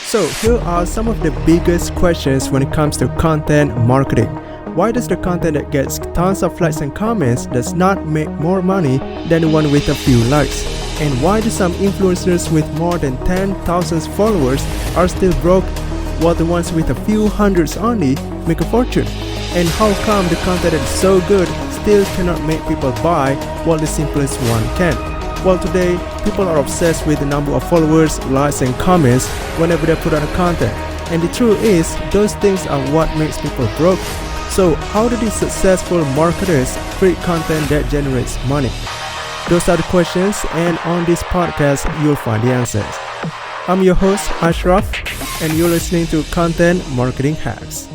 So here are some of the biggest questions when it comes to content marketing. Why does the content that gets tons of likes and comments does not make more money than the one with a few likes? And why do some influencers with more than 10,000 followers are still broke, while the ones with a few hundreds only make a fortune? And how come the content that is so good still cannot make people buy while the simplest one can? Well, today, people are obsessed with the number of followers, likes and comments whenever they put out a content. And the truth is, those things are what makes people broke. So how do these successful marketers create content that generates money? Those are the questions, and on this podcast, you'll find the answers. I'm your host, Ashraf, and you're listening to Content Marketing Hacks.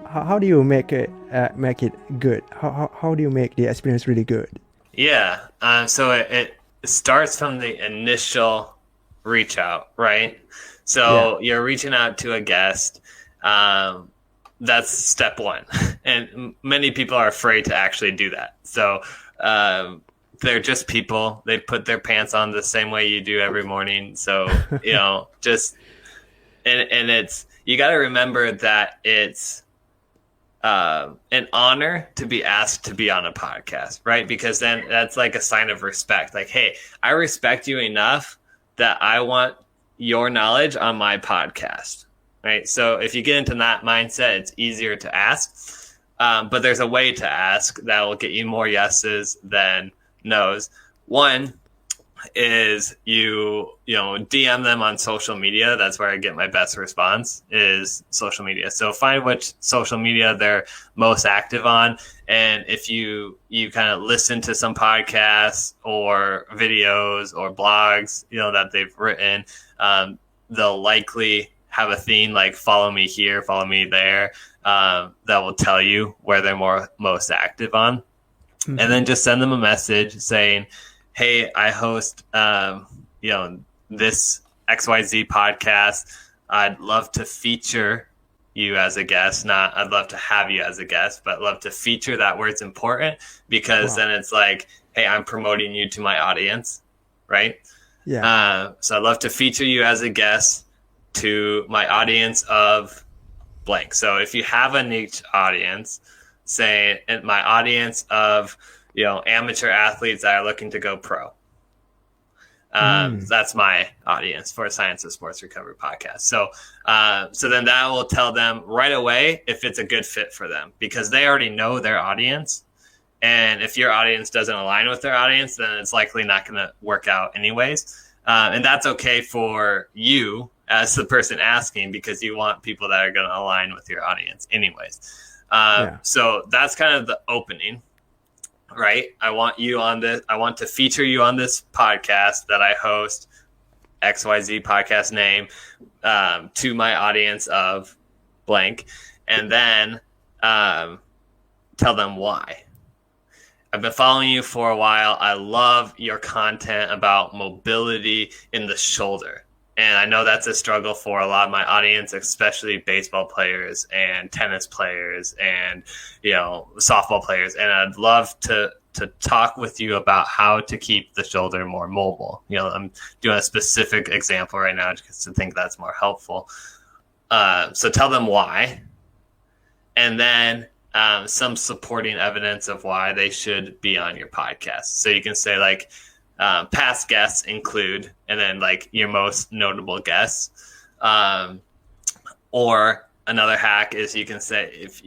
How do you make it good? How do you make the experience really good? Yeah, so it starts from the initial reach out, right? So You're reaching out to a guest. That's step one. And many people are afraid to actually do that. So they're just people. They put their pants on the same way you do every morning. So, and it's, you got to remember that it's an honor to be asked to be on a podcast, right? Because then that's like a sign of respect. Like, hey, I respect you enough that I want your knowledge on my podcast, right? So if you get into that mindset, it's easier to ask. But there's a way to ask that will get you more yeses than no's. One is you DM them on social media. That's where I get my best response, is social media. So find which social media they're most active on, and if you kind of listen to some podcasts or videos or blogs that they've written, they'll likely have a theme like follow me here, follow me there, that will tell you where they're most active on. Mm-hmm. And then just send them a message saying, hey, I host, this XYZ podcast. I'd love to feature you as a guest. Not I'd love to have you as a guest, but love to feature. That word's important because then it's like, hey, I'm promoting you to my audience, right? Yeah. So I'd love to feature you as a guest to my audience of blank. So if you have a niche audience, say my audience of amateur athletes that are looking to go pro. That's my audience for Science of Sports Recovery podcast. So then that will tell them right away if it's a good fit for them, because they already know their audience. And if your audience doesn't align with their audience, then it's likely not going to work out anyways. And that's okay for you as the person asking, because you want people that are going to align with your audience anyways. So that's kind of the opening. Right. I want you on this. I want to feature you on this podcast that I host, XYZ podcast name, to my audience of blank. And then tell them why. I've been following you for a while. I love your content about mobility in the shoulder. And I know that's a struggle for a lot of my audience, especially baseball players and tennis players and, softball players. And I'd love to talk with you about how to keep the shoulder more mobile. I'm doing a specific example right now because I think that's more helpful. So tell them why. And then some supporting evidence of why they should be on your podcast. So you can say like, past guests include, and then like your most notable guests. Or another hack is you can say if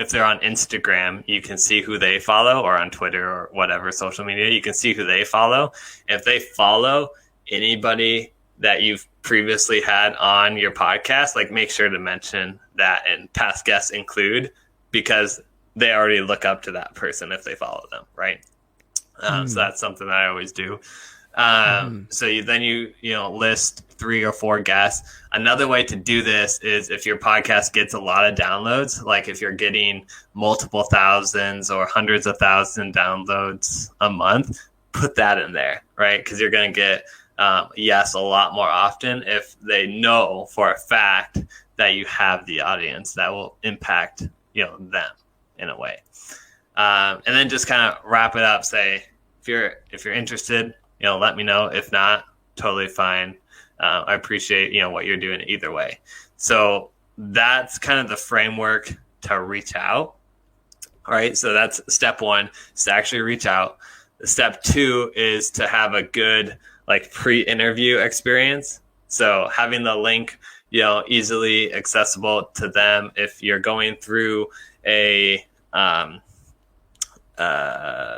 they're on Instagram, you can see who they follow, or on Twitter or whatever social media, you can see who they follow. If they follow anybody that you've previously had on your podcast, like make sure to mention that and past guests include, because they already look up to that person if they follow them, right? So that's something that I always do. So you list 3 or 4 guests. Another way to do this is if your podcast gets a lot of downloads, like if you're getting multiple thousands or hundreds of thousands downloads a month, put that in there, right? Because you're going to get yes a lot more often if they know for a fact that you have the audience that will impact them in a way. And then just kind of wrap it up. Say if you're interested, let me know. If not, totally fine. I appreciate, what you're doing either way. So that's kind of the framework to reach out. All right. So that's step one, is to actually reach out. Step two is to have a good pre-interview experience. So having the link, easily accessible to them. If you're going through a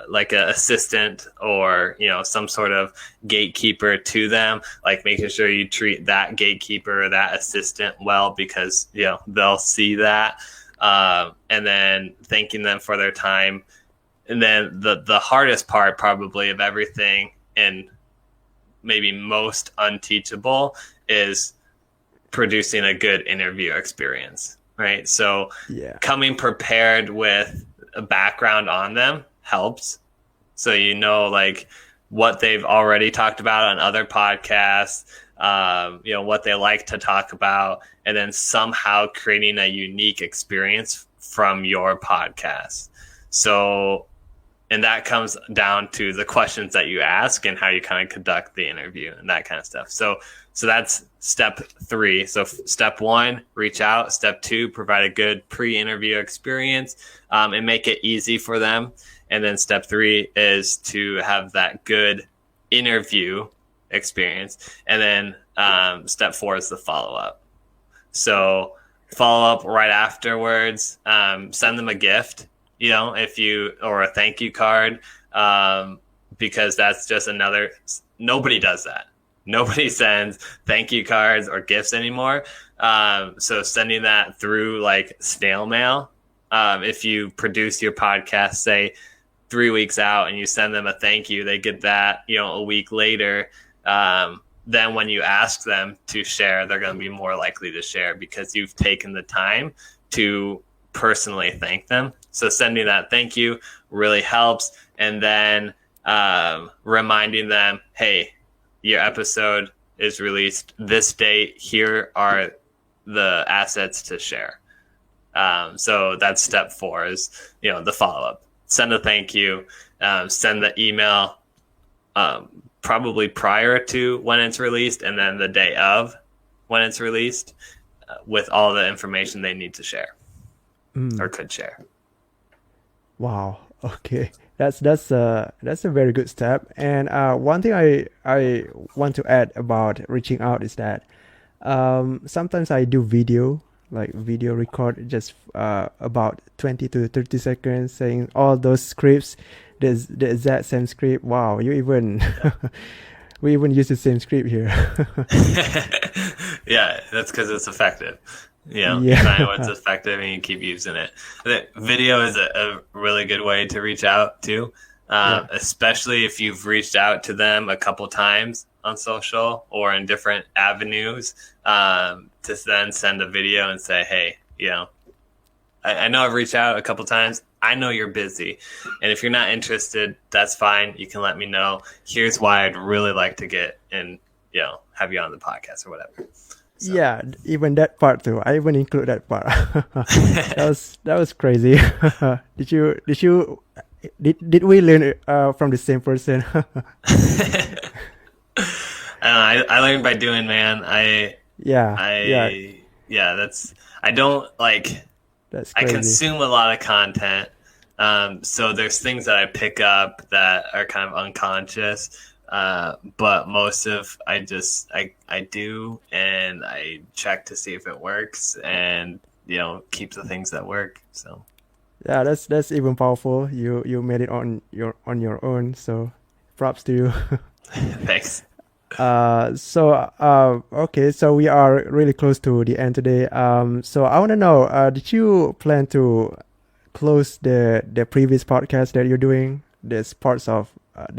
like an assistant or some sort of gatekeeper to them, like making sure you treat that gatekeeper or that assistant well, because they'll see that, and then thanking them for their time. And then the hardest part probably of everything, and maybe most unteachable, is producing a good interview experience, right? So coming prepared with a background on them helps. So what they've already talked about on other podcasts, what they like to talk about, and then somehow creating a unique experience from your podcast. So, and that comes down to the questions that you ask and how you kind of conduct the interview and that kind of stuff. So that's step three. So step one, reach out. Step two, provide a good pre-interview experience, and make it easy for them. And then step three is to have that good interview experience. And then step four is the follow-up. So follow up right afterwards. Send them a gift, or a thank you card, because that's just nobody does that. Nobody sends thank you cards or gifts anymore. So sending that through snail mail, if you produce your podcast, say 3 weeks out, and you send them a thank you, they get that, a week later. Then when you ask them to share, they're going to be more likely to share because you've taken the time to personally thank them. So sending that thank you really helps. And then reminding them, hey, your episode is released this date. Here are the assets to share. So that's step four, is, the follow-up. Send a thank you, send the email probably prior to when it's released, and then the day of when it's released, with all the information they need to share or could share. Wow. Okay. That's a very good step. And one thing I want to add about reaching out is that sometimes I do video record just about 20 to 30 seconds, saying all those scripts, the exact same script. Wow, we even use the same script here. Yeah, that's because it's effective. You find what's effective and you keep using it. Video is a really good way to reach out to, especially if you've reached out to them a couple times on social or in different avenues, to then send a video and say, hey, I know I've reached out a couple times. I know you're busy. And if you're not interested, that's fine. You can let me know. Here's why I'd really like to get and, have you on the podcast or whatever. So. Yeah, even that part too. I even include that part. that was crazy. Did we learn from the same person? I learned by doing, man. That's I crazy. consume a lot of content. So there's things that I pick up that are kind of unconscious. But most of I do, and I check to see if it works, and keep the things that work. So yeah, that's even powerful. You made it on your own. So props to you. Thanks. Okay, so we are really close to the end today. So I want to know, did you plan to close the previous podcast that you're doing, the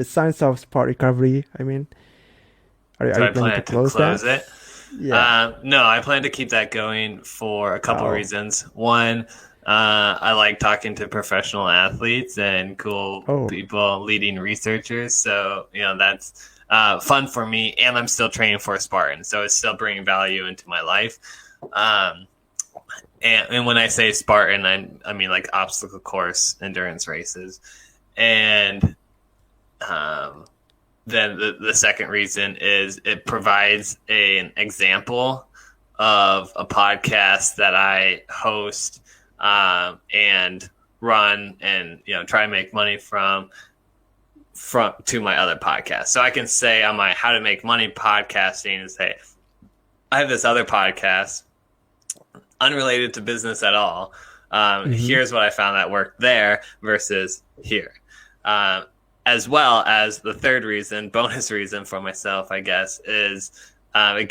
science of sport recovery? I mean, are you planning to close it? Yeah. No, I plan to keep that going for a couple reasons. One, I like talking to professional athletes and cool people, leading researchers. So that's fun for me, and I'm still training for a Spartan, so it's still bringing value into my life. And when I say Spartan, I mean like obstacle course endurance races, and then the second reason is it provides an example of a podcast that I host and run and try to make money from to my other podcast. So I can say on my How to Make Money podcasting and say, I have this other podcast unrelated to business at all. Here's what I found that worked there versus here. As well as the third reason, bonus reason for myself, I guess, is it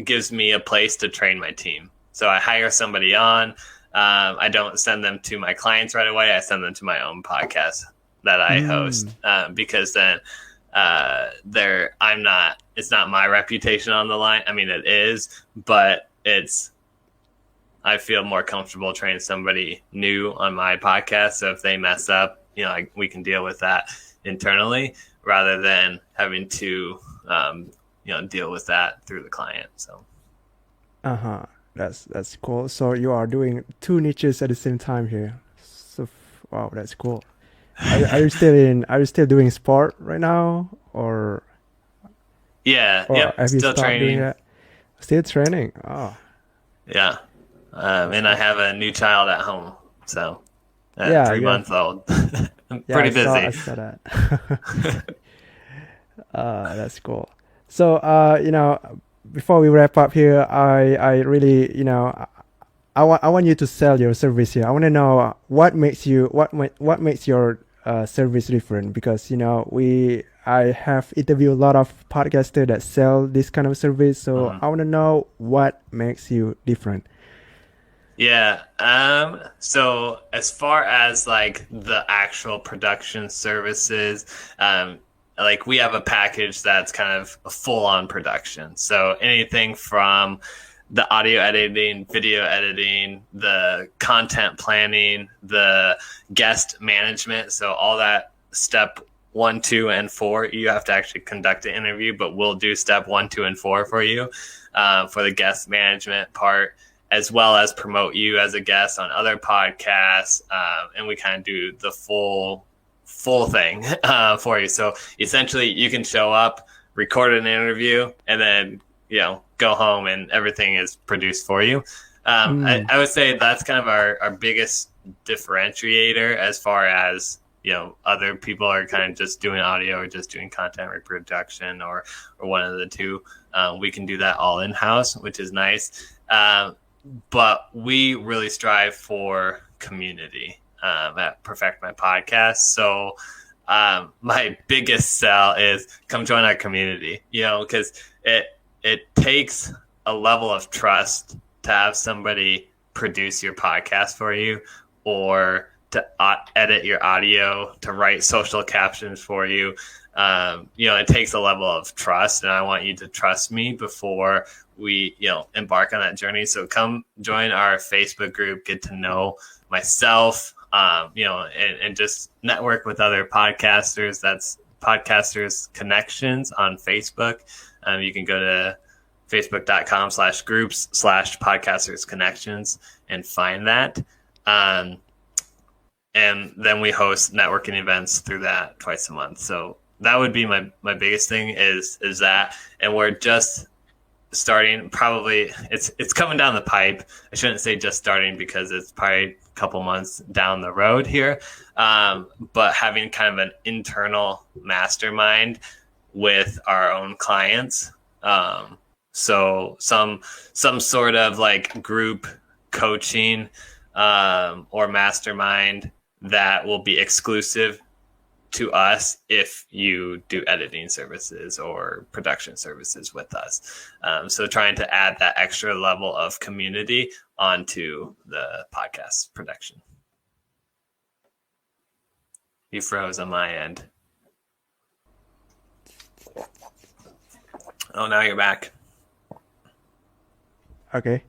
gives me a place to train my team. So I hire somebody on. I don't send them to my clients right away. I send them to my own podcast that I host because then it's not my reputation on the line. I mean, it is, but I feel more comfortable training somebody new on my podcast. So if they mess up, we can deal with that internally rather than having to, deal with that through the client. So. That's cool. So you are doing two niches at the same time here. So wow, that's cool. Are you still doing sport right now, or? Yeah. Or yep. Have you Still stopped training. doing that? Still training. Oh. Yeah. And I have a new child at home, so 3 months old. I'm pretty busy. I saw that. That's cool. So, before we wrap up here, I really, I want you to sell your service here. I want to know what makes your service different, because I have interviewed a lot of podcasters that sell this kind of service. So I want to know what makes you different. Yeah. So as far as like the actual production services, like we have a package that's kind of a full-on production. So anything from the audio editing, video editing, the content planning, the guest management. So all that step 1, 2, and 4, you have to actually conduct an interview, but we'll do step 1, 2, and 4 for you for the guest management part, as well as promote you as a guest on other podcasts. And we kind of do the full thing for you. So essentially you can show up, record an interview, and then, go home and everything is produced for you. I would say that's kind of our biggest differentiator as far as, other people are kind of just doing audio or just doing content reproduction or one of the two. We can do that all in-house, which is nice. But we really strive for community at Perfect My Podcast. So my biggest sell is come join our community, because it takes a level of trust to have somebody produce your podcast for you, or to edit your audio, to write social captions for you. It takes a level of trust, and I want you to trust me before we, embark on that journey. So come join our Facebook group, get to know myself, and just network with other podcasters. That's Podcasters Connections on Facebook. You can go to facebook.com/groups/Podcasters Connections and find that. And then we host networking events through that twice a month. So that would be my biggest thing is that. And we're just starting, probably it's coming down the pipe. I shouldn't say just starting because it's probably a couple months down the road here. But having kind of an internal mastermind with our own clients. So some sort of like group coaching or mastermind that will be exclusive to us if you do editing services or production services with us. So trying to add that extra level of community onto the podcast production. You froze on my end. Oh, now you're back. Okay.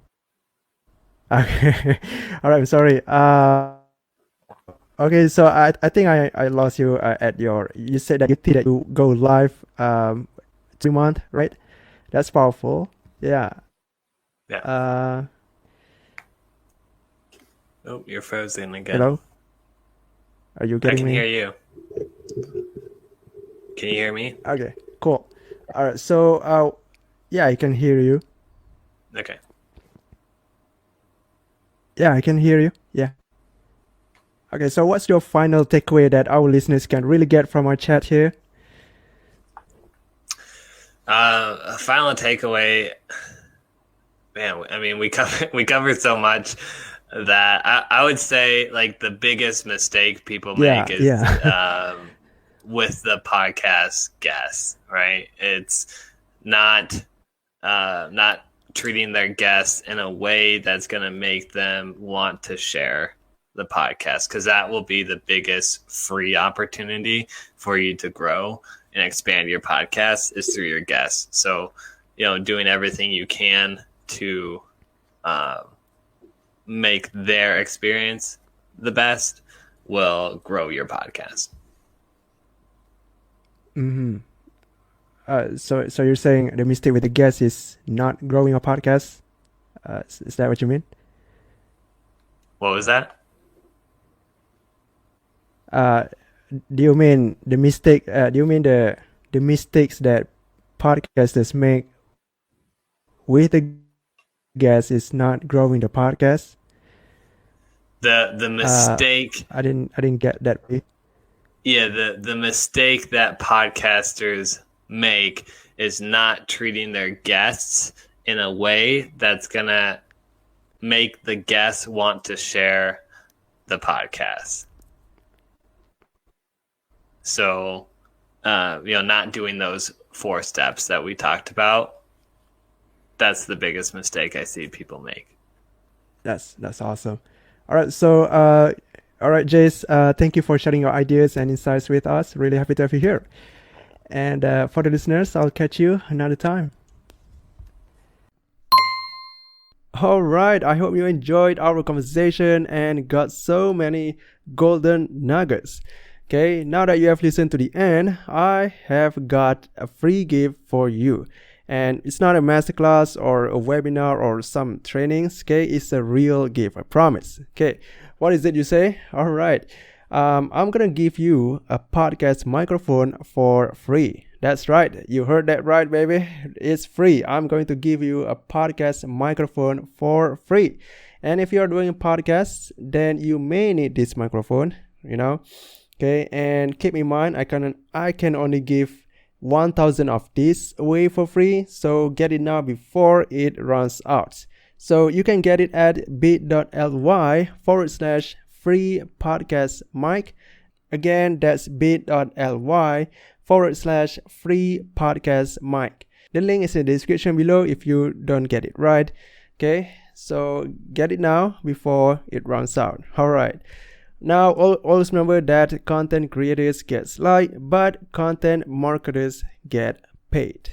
All right. I'm sorry. Okay. So I think I lost you at you said that you go live 2 months, right? That's powerful. Yeah. Yeah. Oh, you're frozen again. Hello. Are you getting me? I can hear you. Can you hear me? Okay. Cool. All right. So, yeah, I can hear you. Okay. Yeah, I can hear you. Yeah. Okay. So, what's your final takeaway that our listeners can really get from our chat here? A final takeaway, man. I mean, we covered so much that I would say like the biggest mistake people make is with the podcast guests, right? It's not treating their guests in a way that's going to make them want to share the podcast, because that will be the biggest free opportunity for you to grow and expand your podcast is through your guests. So, doing everything you can to make their experience the best will grow your podcast. Mm-hmm. So you're saying the mistake with the guest is not growing a podcast? Is that what you mean? What was that? Do you mean the mistake? Do you mean the mistakes that podcasters make with the guest is not growing the podcast? The mistake. I didn't get that. Yeah, the mistake that podcasters make is not treating their guests in a way that's gonna make the guests want to share the podcast. So, not doing those 4 steps that we talked about, that's the biggest mistake I see people make. That's awesome. All right, so all right, Jase, thank you for sharing your ideas and insights with us. Really happy to have you here. And for the listeners, I'll catch you another time. All right, I hope you enjoyed our conversation and got so many golden nuggets. Okay, now that you have listened to the end, I have got a free gift for you. And it's not a masterclass or a webinar or some trainings, okay? It's a real gift, I promise. Okay, what is it you say? All right, I'm gonna give you a podcast microphone for free. That's right, you heard that right, baby. It's free. I'm going to give you a podcast microphone for free. And if you're doing podcasts, then you may need this microphone, Okay, and keep in mind, I can only give 1,000 of these away for free, so get it now before it runs out. So you can get it at bit.ly/free podcast mic. Again, that's bit.ly/free podcast mic. The link is in the description below if you don't get it right. Okay, so get it now before it runs out. All right. Now, always remember that content creators get liked, but content marketers get paid.